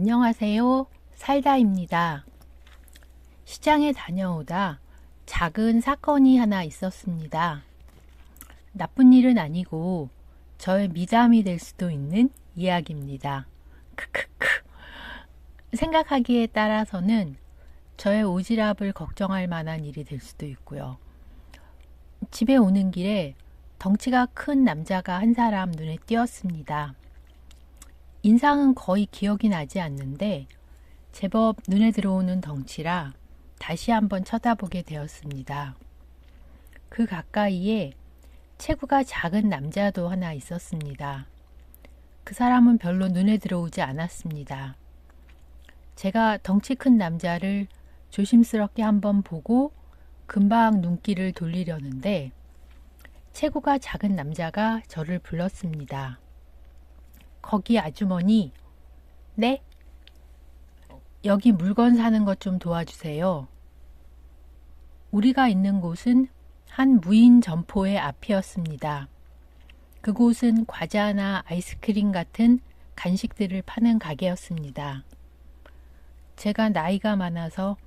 안녕하세요. 살다입니다. 시장에 다녀오다 작은 사건이 하나 있었습니다. 나쁜 일은 아니고 저의 미담이 될 수도 있는 이야기입니다. 크크크. 생각하기에 따라서는 저의 오지랖을 걱정할 만한 일이 될 수도 있고요. 집에 오는 길에 덩치가 큰 남자가 한 사람 눈에 띄었습니다. 인상은 거의 기억이 나지 않는데 제법 눈에 들어오는 덩치라 다시 한번 쳐다보게 되었습니다. 그 가까이에 체구가 작은 남자도 하나 있었습니다. 그 사람은 별로 눈에 들어오지 않았습니다. 제가 덩치 큰 남자를 조심스럽게 한번 보고 금방 눈길을 돌리려는데 체구가 작은 남자가 저를 불렀습니다. 거기 아주머니, 네? 여기 물건 사는 것 좀 도와주세요. 우리가 있는 곳은 한 무인 점포의 앞이었습니다. 그곳은 과자나 아이스크림 같은 간식들을 파는 가게였습니다. 제가 나이가 많아서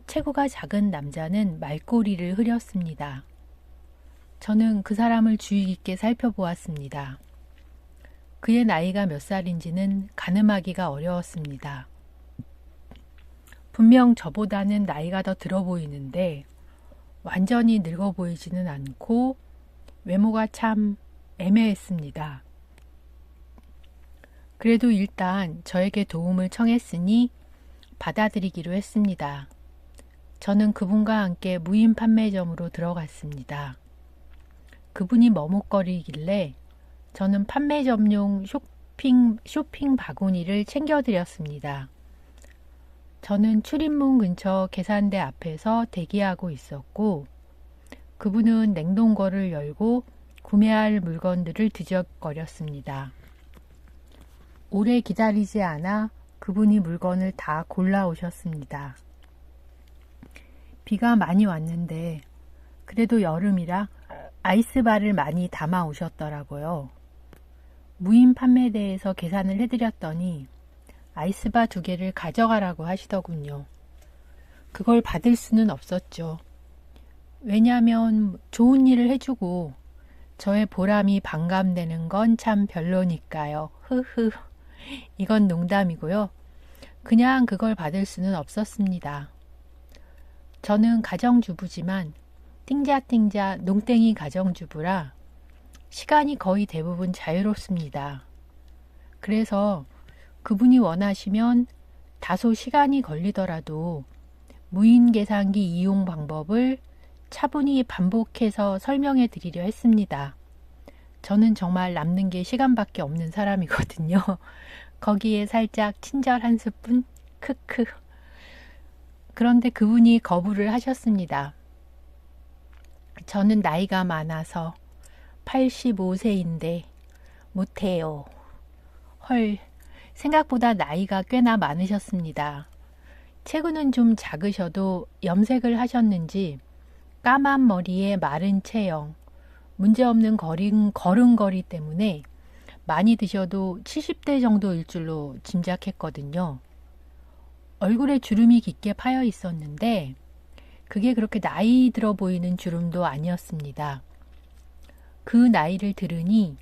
체구가 작은 남자는 말꼬리를 흐렸습니다. 저는 그 사람을 주의 깊게 살펴보았습니다. 그의 나이가 몇 살인지는 가늠하기가 어려웠습니다. 분명 저보다는 나이가 더 들어 보이는데 완전히 늙어 보이지는 않고 외모가 참 애매했습니다. 그래도 일단 저에게 도움을 청했으니 받아들이기로 했습니다. 저는 그분과 함께 무인 판매점으로 들어갔습니다. 그분이 머뭇거리길래 저는 판매점용 쇼핑 바구니를 챙겨드렸습니다. 저는 출입문 근처 계산대 앞에서 대기하고 있었고 그분은 냉동고를 열고 구매할 물건들을 뒤적거렸습니다. 오래 기다리지 않아 그분이 물건을 다 골라오셨습니다. 비가 많이 왔는데 그래도 여름이라 아이스바를 많이 담아 오셨더라고요. 무인 판매대에서 계산을 해드렸더니 아이스바 2개를 가져가라고 하시더군요. 그걸 받을 수는 없었죠. 왜냐하면 좋은 일을 해주고 저의 보람이 반감되는 건 참 별로니까요. 흐흐. 이건 농담이고요. 그냥 그걸 받을 수는 없었습니다. 저는 가정주부지만 띵자띵자 농땡이 가정주부라 시간이 거의 대부분 자유롭습니다. 그래서 그분이 원하시면 다소 시간이 걸리더라도 무인 계산기 이용 방법을 차분히 반복해서 설명해 드리려 했습니다. 저는 정말 남는 게 시간밖에 없는 사람이거든요. 거기에 살짝 친절 한 스푼? 크크. 그런데 그분이 거부를 하셨습니다. 저는 나이가 많아서 85세인데 못해요. 헐, 생각보다 나이가 꽤나 많으셨습니다. 체구는 좀 작으셔도 염색을 하셨는지 까만 머리에 마른 체형, 문제없는 걸음걸이 때문에 많이 드셔도 70대 정도일 줄로 짐작했거든요. 얼굴에 주름이 깊게 파여 있었는데 그게 그렇게 나이 들어 보이는 주름도 아니었습니다. 그 나이를 들으니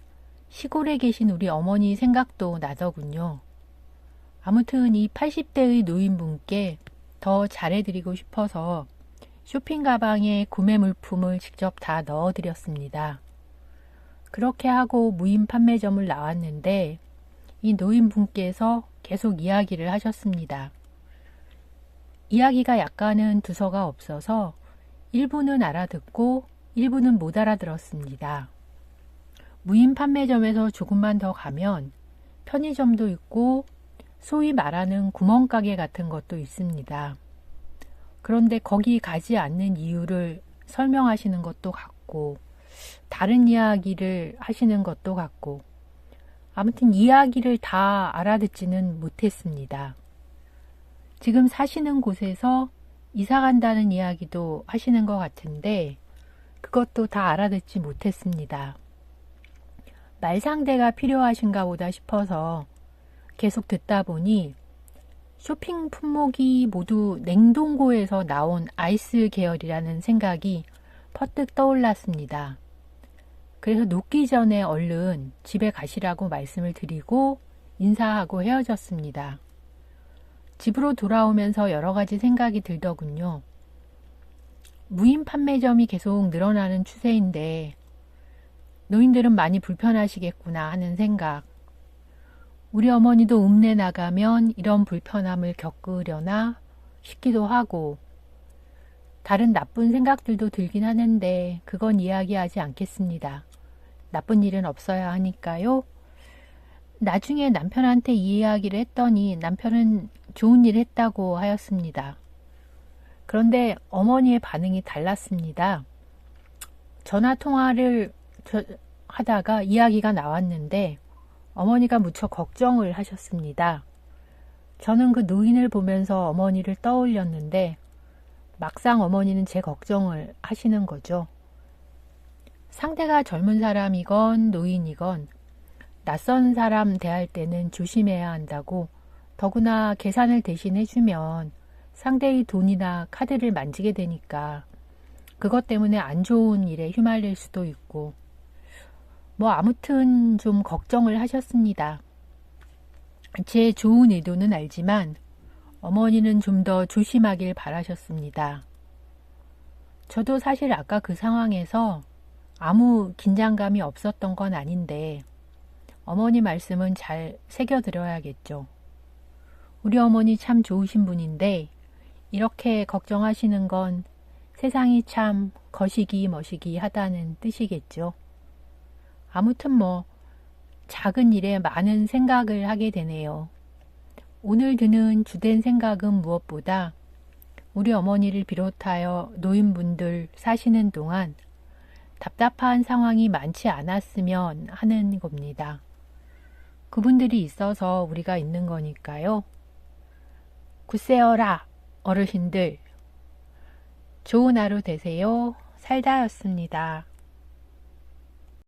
시골에 계신 우리 어머니 생각도 나더군요. 아무튼 이 80대의 노인분께 더 잘해드리고 싶어서 쇼핑 가방에 구매 물품을 직접 다 넣어드렸습니다. 그렇게 하고 무인 판매점을 나왔는데 이 노인분께서 계속 이야기를 하셨습니다. 이야기가 약간은 두서가 없어서 일부는 알아듣고 일부는 못 알아들었습니다. 무인 판매점에서 조금만 더 가면 편의점도 있고 소위 말하는 구멍가게 같은 것도 있습니다. 그런데 거기 가지 않는 이유를 설명하시는 것도 같고 다른 이야기를 하시는 것도 같고 아무튼 이야기를 다 알아듣지는 못했습니다. 지금 사시는 곳에서 이사 간다는 이야기도 하시는 것 같은데 그것도 다 알아듣지 못했습니다. 말상대가 필요하신가 보다 싶어서 계속 듣다 보니 쇼핑 품목이 모두 냉동고에서 나온 아이스 계열이라는 생각이 퍼뜩 떠올랐습니다. 그래서 녹기 전에 얼른 집에 가시라고 말씀을 드리고 인사하고 헤어졌습니다. 집으로 돌아오면서 여러 가지 생각이 들더군요. 무인 판매점이 계속 늘어나는 추세인데 노인들은 많이 불편하시겠구나 하는 생각. 우리 어머니도 읍내 나가면 이런 불편함을 겪으려나 싶기도 하고 다른 나쁜 생각들도 들긴 하는데 그건 이야기하지 않겠습니다. 나쁜 일은 없어야 하니까요. 나중에 남편한테 이 이야기를 했더니 남편은 좋은 일 했다고 하였습니다. 그런데 어머니의 반응이 달랐습니다. 전화 통화를 하다가 이야기가 나왔는데 어머니가 무척 걱정을 하셨습니다. 저는 그 노인을 보면서 어머니를 떠올렸는데 막상 어머니는 제 걱정을 하시는 거죠. 상대가 젊은 사람이건 노인이건 낯선 사람 대할 때는 조심해야 한다고, 더구나 계산을 대신 해주면 상대의 돈이나 카드를 만지게 되니까 그것 때문에 안 좋은 일에 휘말릴 수도 있고 아무튼 좀 걱정을 하셨습니다. 제 좋은 의도는 알지만 어머니는 좀 더 조심하길 바라셨습니다. 저도 사실 아까 그 상황에서 아무 긴장감이 없었던 건 아닌데 어머니 말씀은 잘 새겨들어야겠죠. 우리 어머니 참 좋으신 분인데 이렇게 걱정하시는 건 세상이 참 거시기 머시기 하다는 뜻이겠죠. 아무튼 작은 일에 많은 생각을 하게 되네요. 오늘 드는 주된 생각은 무엇보다 우리 어머니를 비롯하여 노인분들 사시는 동안 답답한 상황이 많지 않았으면 하는 겁니다. 그분들이 있어서 우리가 있는 거니까요. 굿세어라 어르신들. 좋은 하루 되세요. 살다였습니다.